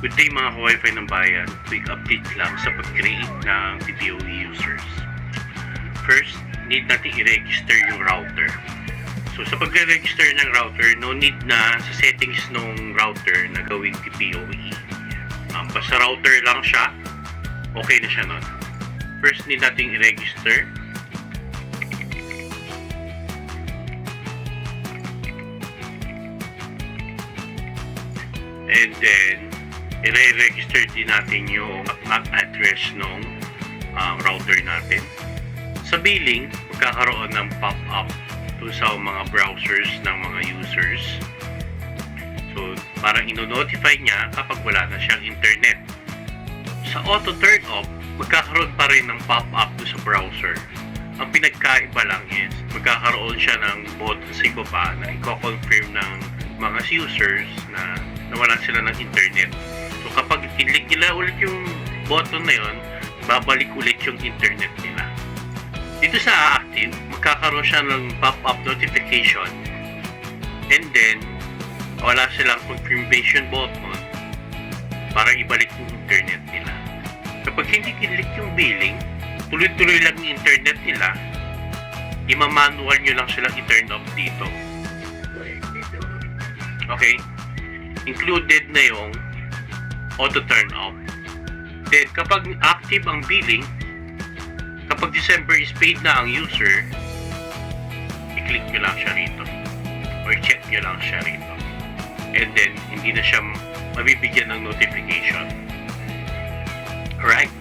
Good day mga ka-Wi-Fi ng bayan, quick update lang sa pag-create ng DPoE users. First, need natin i-register yung router. So sa pag-register ng router, no need na sa settings ng router na gawing DPoE. Basta router lang siya, okay na siya nun. First, need natin i-register. And then, i-register din natin yung MAC address ng router natin. Sa billing, magkakaroon ng pop-up to sa mga browsers ng mga users. So, parang ino-notify niya kapag wala na siyang internet. Sa auto turn off, magkakaroon pa rin ng pop-up to sa browser. Ang pinagkaiba lang is, magkakaroon siya ng button sa ibaba na i-confirm ng mga users na nawalan sila ng internet. So kapag i-click nila ulit yung button na yun, babalik ulit yung internet nila. Dito sa active, magkakaroon siya ng pop-up notification, and then wala silang confirmation button para ibalik yung internet nila. Kapag hindi click yung billing, tuloy-tuloy lang yung internet nila, ima-manual nyo lang silang i-turn off dito. Okay? Included na yung auto turn off. Then, kapag active ang billing, kapag December is paid na ang user, i-click nyo lang siya rito. Or check nyo lang siya rito. And then, hindi na siya mabibigyan ng notification. Alright?